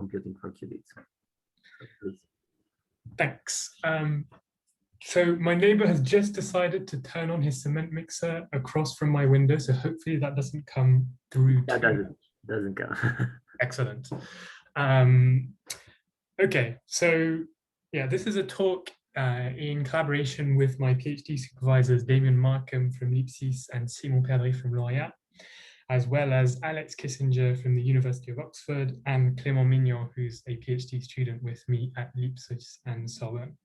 computing for qubits. Thanks. So my neighbor has just decided to turn on his cement mixer across from my window, so hopefully that doesn't come through. That doesn't come. Excellent. Okay, so yeah, this is a talk in collaboration with my PhD supervisors, Damien Markham from Leipzig and Simon Perdry from Laureate, as well as Alex Kissinger from the University of Oxford and Clément Mignon, who's a PhD student with me at Leipzig and Sorbonne.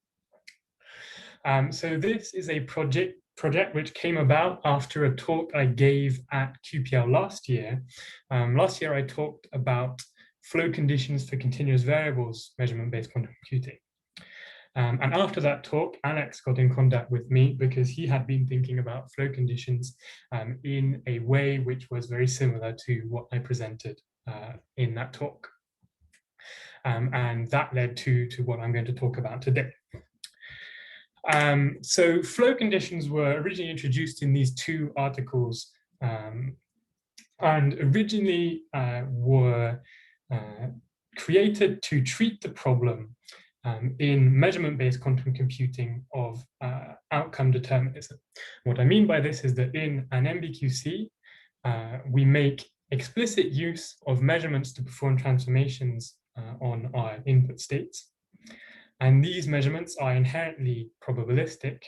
So this is a project which came about after a talk I gave at QPL last year. Last year I talked about flow conditions for continuous variables measurement-based quantum computing. And after that talk, Alex got in contact with me because he had been thinking about flow conditions in a way which was very similar to what I presented in that talk. And that led to what I'm going to talk about today. So flow conditions were originally introduced in these two articles and originally were created to treat the problem in measurement-based quantum computing of outcome determinism. What I mean by this is that in an MBQC, we make explicit use of measurements to perform transformations on our input states. And these measurements are inherently probabilistic.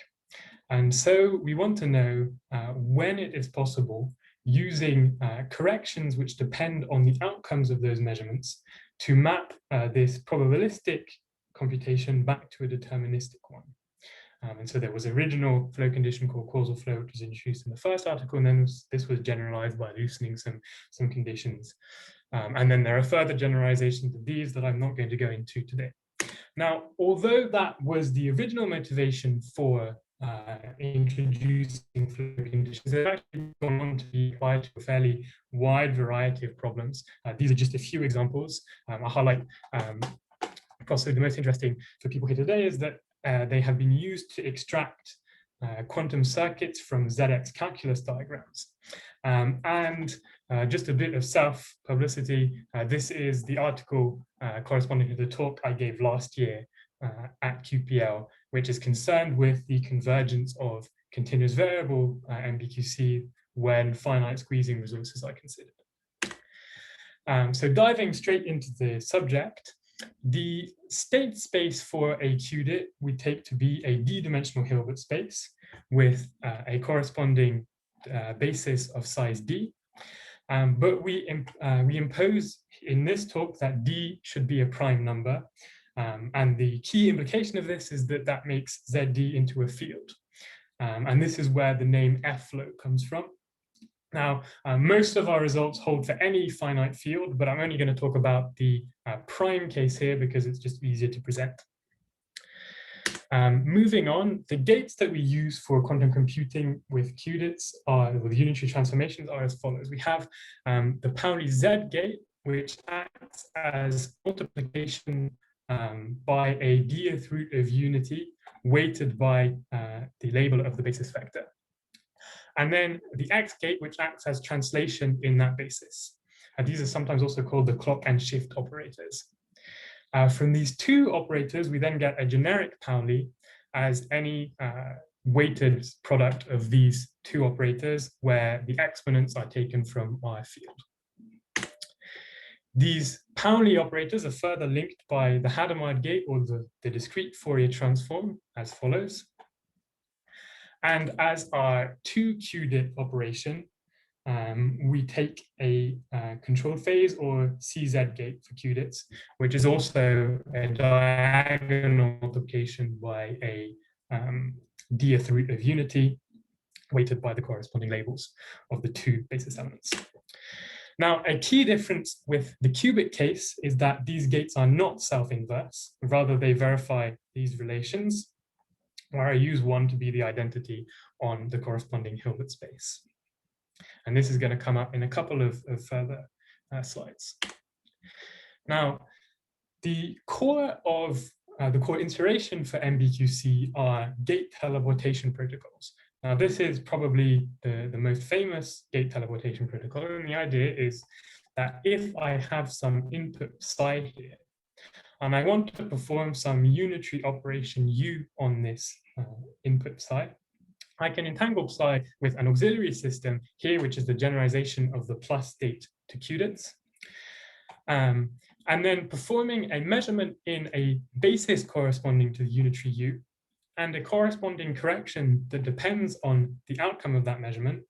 And so we want to know when it is possible, using corrections which depend on the outcomes of those measurements, to map this probabilistic computation back to a deterministic one. And so there was an original flow condition called causal flow, which was introduced in the first article, and then this was generalized by loosening some conditions. And then there are further generalizations of these that I'm not going to go into today. Now, although that was the original motivation for introducing flow conditions, it's actually gone on to be applied to a fairly wide variety of problems. These are just a few examples. I'll highlight, possibly the most interesting for people here today is that they have been used to extract quantum circuits from ZX calculus diagrams. Just a bit of self-publicity, this is the article corresponding to the talk I gave last year at QPL, which is concerned with the convergence of continuous variable MBQC when finite squeezing resources are considered. So diving straight into the subject, the state space for a qudit we take to be a d-dimensional Hilbert space with a corresponding basis of size d. But we impose in this talk that d should be a prime number. And the key implication of this is that that makes ZD into a field. And this is where the name F-flow comes from. Now, most of our results hold for any finite field, but I'm only going to talk about the prime case here because it's just easier to present. Moving on, the gates that we use for quantum computing with qudits with unitary transformations are as follows. We have the Pauli Z gate, which acts as multiplication by a dth root of unity weighted by the label of the basis vector. And then the X gate, which acts as translation in that basis. These are sometimes also called the clock and shift operators. From these two operators, we then get a generic Pauli as any weighted product of these two operators where the exponents are taken from our field. These Pauli operators are further linked by the Hadamard gate or the discrete Fourier transform as follows. And as our two qudit operation, we take a control phase or CZ gate for qudits, which is also a diagonal multiplication by a dth root of unity weighted by the corresponding labels of the two basis elements. Now, a key difference with the qubit case is that these gates are not self-inverse. Rather, they verify these relations, where I use one to be the identity on the corresponding Hilbert space. And this is going to come up in a couple of further slides. Now, the core inspiration for MBQC are gate teleportation protocols. Now, this is probably the most famous gate teleportation protocol, and the idea is that if I have some input psi here, and I want to perform some unitary operation U on this input psi, I can entangle psi with an auxiliary system here, which is the generalization of the plus state to qudits. And then performing a measurement in a basis corresponding to the unitary U and a corresponding correction that depends on the outcome of that measurement,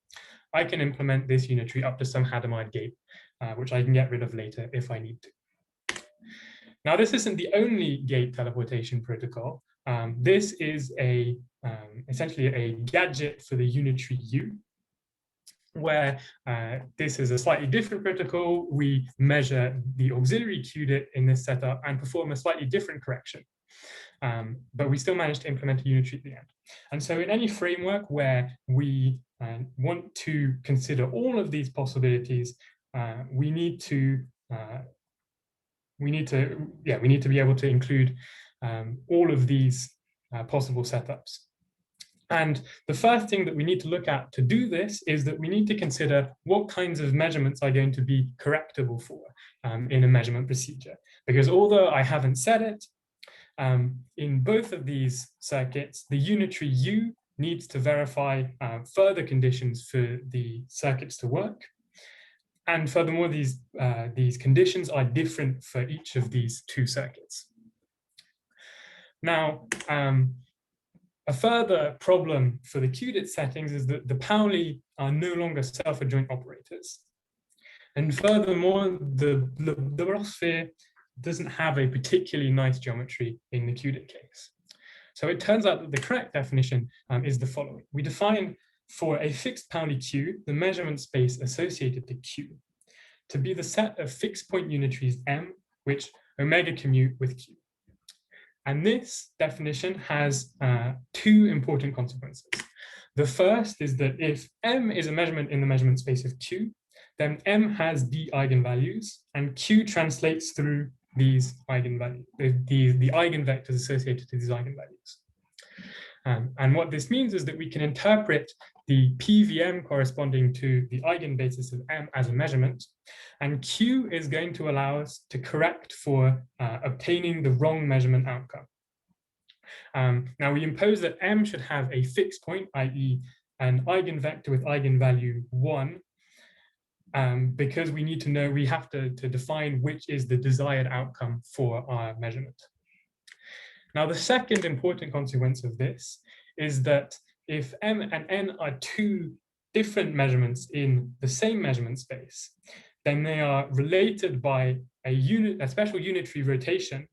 I can implement this unitary up to some Hadamard gate, which I can get rid of later if I need to. Now, this isn't the only gate teleportation protocol. This is essentially a gadget for the unitary U, where this is a slightly different protocol. We measure the auxiliary qudit in this setup and perform a slightly different correction. But we still manage to implement a unitary at the end. And so in any framework where we want to consider all of these possibilities, we need to be able to include all of these possible setups. And the first thing that we need to look at to do this is that we need to consider what kinds of measurements are going to be correctable for in a measurement procedure. Because although I haven't said it, in both of these circuits, the unitary U needs to verify further conditions for the circuits to work. And furthermore, these conditions are different for each of these two circuits. Now, a further problem for the qudit settings is that the Pauli are no longer self-adjoint operators. And furthermore, the Ross sphere doesn't have a particularly nice geometry in the qudit case. So it turns out that the correct definition is the following. We define for a fixed Pauli Q, the measurement space associated to Q, to be the set of fixed point unitaries M, which omega commute with Q. And this definition has two important consequences. The first is that if M is a measurement in the measurement space of Q, then M has D eigenvalues, and Q translates through these eigenvalues, the eigenvectors associated to these eigenvalues. And what this means is that we can interpret the PVM corresponding to the eigenbasis of M as a measurement, and Q is going to allow us to correct for obtaining the wrong measurement outcome. Now we impose that M should have a fixed point, i.e. an eigenvector with eigenvalue 1, because we need to know, we have to define which is the desired outcome for our measurement. Now, the second important consequence of this is that if M and N are two different measurements in the same measurement space, then they are related by a special unitary rotation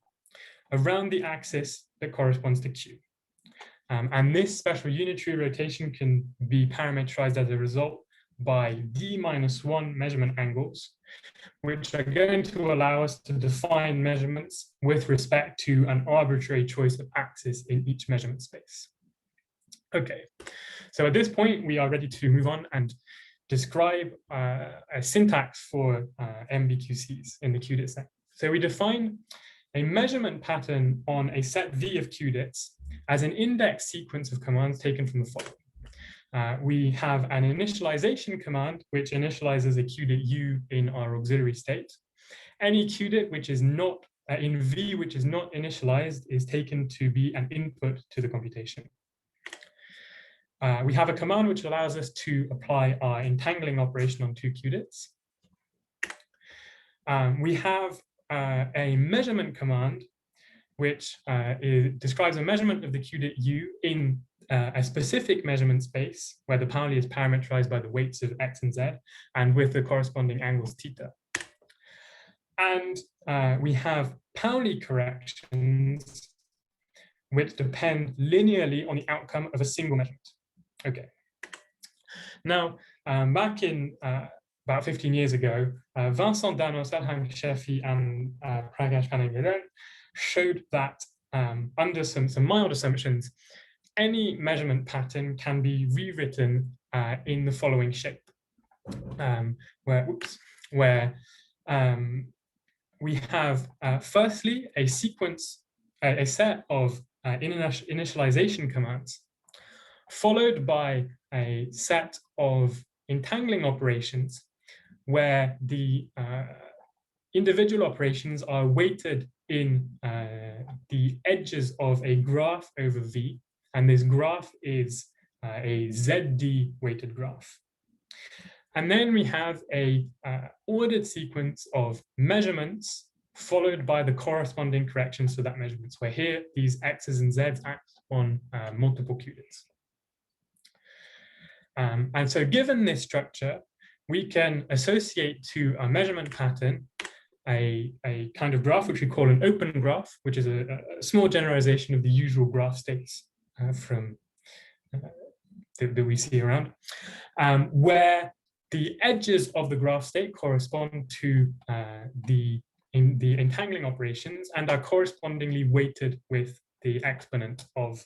around the axis that corresponds to Q. And this special unitary rotation can be parameterized as a result by D-1 measurement angles, which are going to allow us to define measurements with respect to an arbitrary choice of axis in each measurement space. Okay, so at this point, we are ready to move on and describe a syntax for MBQCs in the qudit set. So we define a measurement pattern on a set V of qudits as an index sequence of commands taken from the following. We have an initialization command, which initializes a qudit U in our auxiliary state. Any qudit which is not in V, which is not initialized, is taken to be an input to the computation. We have a command which allows us to apply our entangling operation on two qudits. We have a measurement command, which describes a measurement of the qudit U in a specific measurement space where the Pauli is parameterized by the weights of X and Z and with the corresponding angles theta. And we have Pauli corrections which depend linearly on the outcome of a single measurement. Okay. Now, back in about 15 years ago, Vincent Danos, Elham Shefi, and Prakash Kanagaran showed that under some mild assumptions, any measurement pattern can be rewritten in the following shape, where we have firstly a sequence, a set of initialization commands, followed by a set of entangling operations, where the individual operations are weighted in the edges of a graph over V, and this graph is a ZD weighted graph. And then we have a ordered sequence of measurements followed by the corresponding corrections to that measurements, where here these X's and Z's act on multiple qubits. And so given this structure, we can associate to a measurement pattern a kind of graph, which we call an open graph, which is a small generalization of the usual graph states that we see around, where the edges of the graph state correspond to the entangling operations and are correspondingly weighted with the exponent of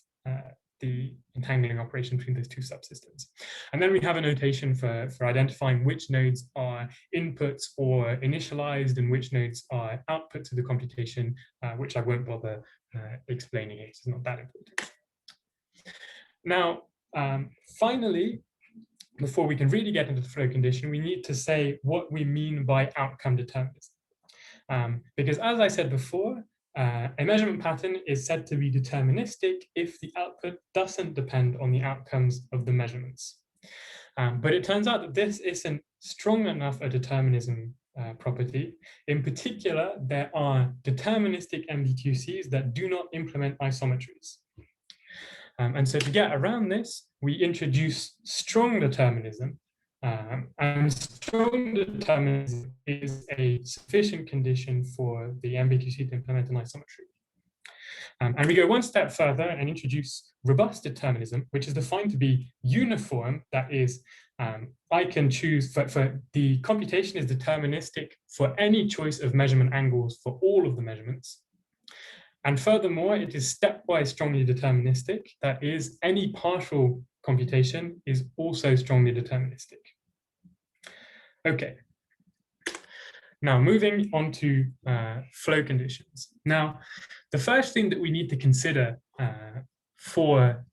the entangling operation between those two subsystems. And then we have a notation for identifying which nodes are inputs or initialized and which nodes are outputs of the computation, which I won't bother explaining. It's not that important. Now, finally, before we can really get into the flow condition, we need to say what we mean by outcome determinism. Because as I said before, a measurement pattern is said to be deterministic if the output doesn't depend on the outcomes of the measurements. But it turns out that this isn't strong enough a determinism property. In particular, there are deterministic MBQCs that do not implement isometries. And so to get around this, we introduce strong determinism. And strong determinism is a sufficient condition for the MBQC to implement an isometry. And we go one step further and introduce robust determinism, which is defined to be uniform. That is, I can choose for the computation is deterministic for any choice of measurement angles for all of the measurements. And furthermore, it is stepwise strongly deterministic. That is, any partial computation is also strongly deterministic. Okay. Now, moving on to flow conditions. Now, the first thing that we need to consider for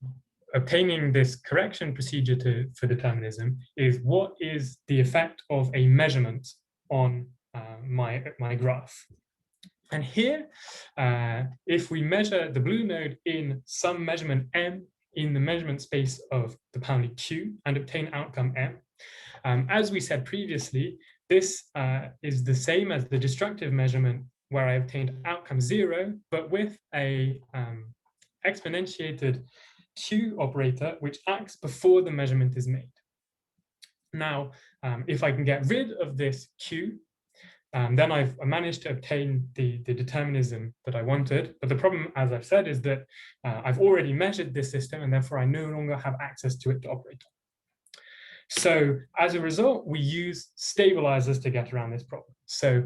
obtaining this correction procedure for determinism is what is the effect of a measurement on my graph. And here, if we measure the blue node in some measurement M in the measurement space of the Pauli Q and obtain outcome M, as we said previously, this is the same as the destructive measurement where I obtained outcome 0, but with a exponentiated Q operator, which acts before the measurement is made. Now, if I can get rid of this Q, then I've managed to obtain the determinism that I wanted. But the problem, as I've said, is that I've already measured this system, and therefore I no longer have access to it to operate on. So as a result, we use stabilizers to get around this problem. So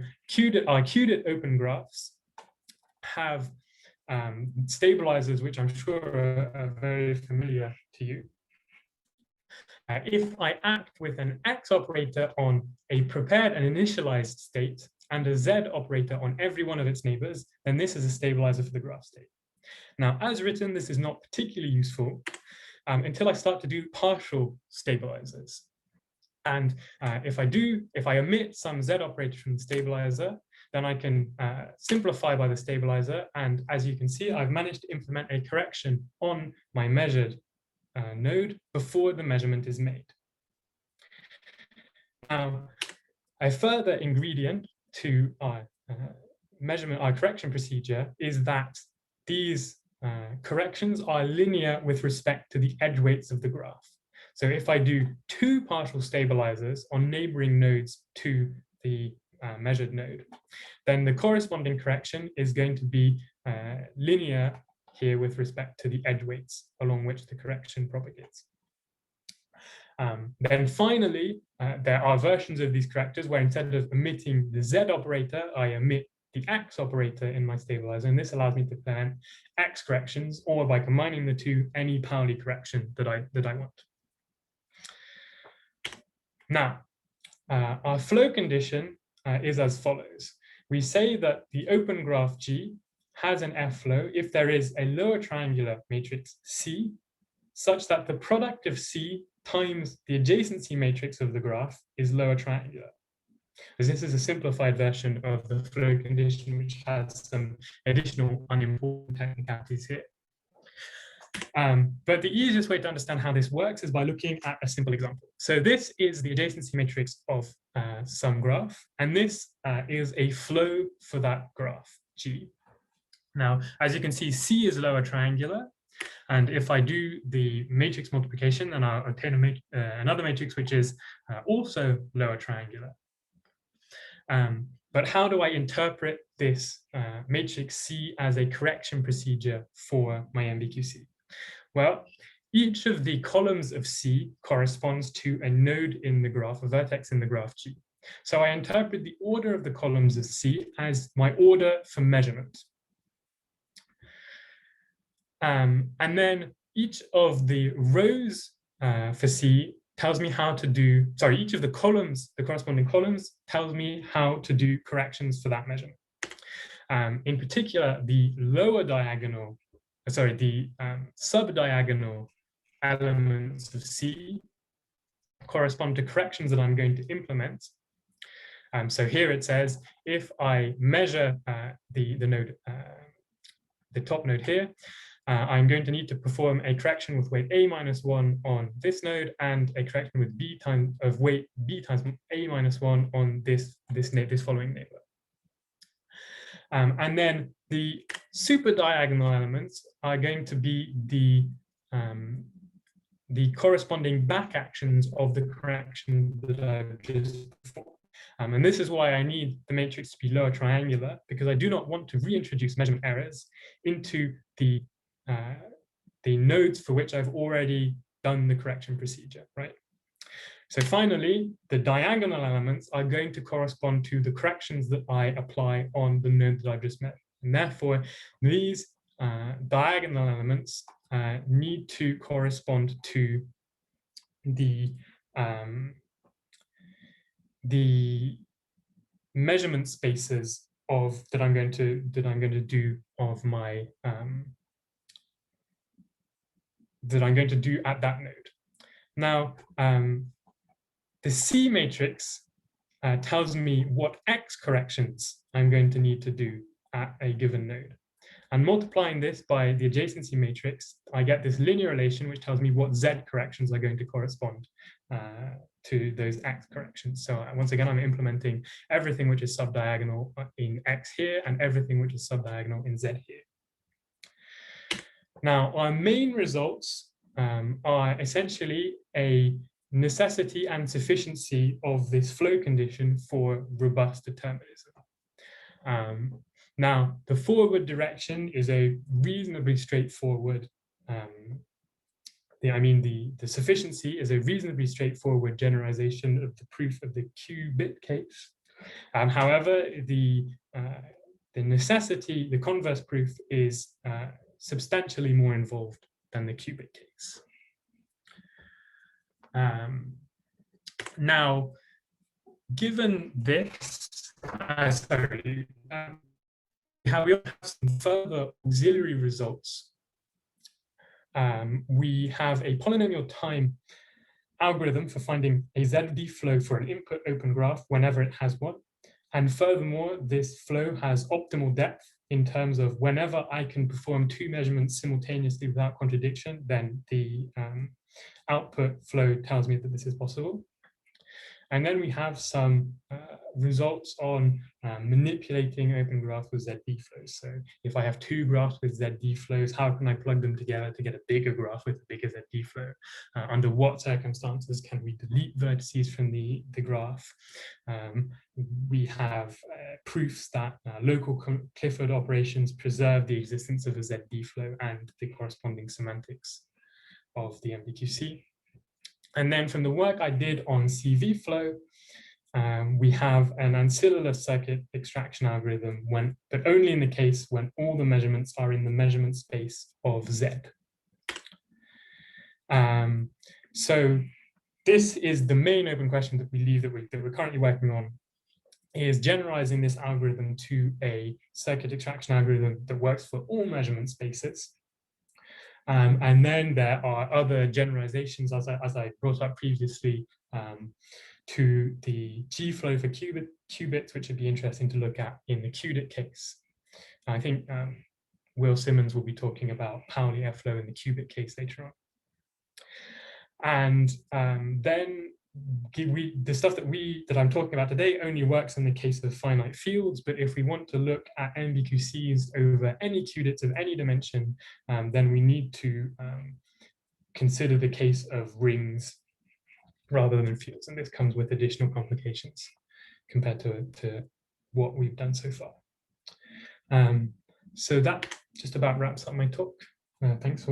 our qudit open graphs have stabilizers, which I'm sure are very familiar to you. If I act with an X operator on a prepared and initialized state and a Z operator on every one of its neighbors, then this is a stabilizer for the graph state. Now, as written, this is not particularly useful until I start to do partial stabilizers. And if I omit some Z operator from the stabilizer, then I can simplify by the stabilizer. And as you can see, I've managed to implement a correction on my measured node before the measurement is made. Now, a further ingredient to our correction procedure is that these corrections are linear with respect to the edge weights of the graph. So if I do 2 partial stabilizers on neighboring nodes to the measured node, then the corresponding correction is going to be linear here with respect to the edge weights along which the correction propagates. Then finally, there are versions of these correctors where instead of omitting the Z operator, I omit the X operator in my stabilizer, and this allows me to plan X corrections, or by combining the two, any Pauli correction that I want. Now, our flow condition is as follows. We say that the open graph G has an F flow if there is a lower triangular matrix C, such that the product of C times the adjacency matrix of the graph is lower triangular. because this is a simplified version of the flow condition, which has some additional unimportant technicalities here. But the easiest way to understand how this works is by looking at a simple example. So this is the adjacency matrix of some graph, and this is a flow for that graph, G. Now, as you can see, C is lower triangular, and if I do the matrix multiplication, then I'll obtain another matrix which is also lower triangular. But how do I interpret this matrix C as a correction procedure for my MBQC? Well, each of the columns of C corresponds to a node in the graph, a vertex in the graph G. So I interpret the order of the columns of C as my order for measurement. And then each of the rows for C tells me how to do, each of the columns, the corresponding columns, tells me how to do corrections for that measurement. In particular, the lower diagonal, the sub-diagonal elements of C correspond to corrections that I'm going to implement. So here it says, if I measure the node, the top node here, I'm going to need to perform a correction with weight a-1 on this node and a correction with weight b times a-1 on this following neighbor. And then the super diagonal elements are going to be the corresponding back actions of the correction that I've just performed. And this is why I need the matrix to be lower triangular, because I do not want to reintroduce measurement errors into the nodes for which I've already done the correction procedure, right? So finally, the diagonal elements are going to correspond to the corrections that I apply on the node that I've just measured. And therefore, these diagonal elements need to correspond to the measurement spaces that I'm going to do of my that I'm going to do at that node. Now, the C matrix tells me what X corrections I'm going to need to do at a given node. And multiplying this by the adjacency matrix, I get this linear relation which tells me what Z corrections are going to correspond to those X corrections. So once again, I'm implementing everything which is subdiagonal in X here and everything which is subdiagonal in Z here. Now, our main results are essentially a necessity and sufficiency of this flow condition for robust determinism. Now, the forward direction is a reasonably straightforward, the sufficiency is a reasonably straightforward generalization of the proof of the qubit case. However, the necessity, the converse proof is substantially more involved than the qubit case. Now, given this, how we have some further auxiliary results. We have a polynomial time algorithm for finding a ZD flow for an input open graph whenever it has one. And furthermore, this flow has optimal depth in terms of whenever I can perform two measurements simultaneously without contradiction, then the output flow tells me that this is possible. And then we have some results on manipulating open graphs with ZD flows. So if I have two graphs with ZD flows, how can I plug them together to get a bigger graph with a bigger ZD flow? Under what circumstances can we delete vertices from the graph? We have proofs that local-Clifford operations preserve the existence of a ZD flow and the corresponding semantics of the MBQC. And then from the work I did on CV flow, we have an ancillary circuit extraction algorithm, but only in the case when all the measurements are in the measurement space of Z. So this is the main open question that we leave that we're currently working on, is generalizing this algorithm to a circuit extraction algorithm that works for all measurement spaces. And then there are other generalizations, as I brought up previously, to the gflow for qubits, which would be interesting to look at in the qudit case. I think Will Simmons will be talking about Pauli airflow in the qubit case later on. And then the stuff that I'm talking about today only works in the case of finite fields, but if we want to look at MBQCs over any qudits of any dimension, then we need to consider the case of rings rather than fields, and this comes with additional complications compared to what we've done so far. So that just about wraps up my talk. Thanks for watching.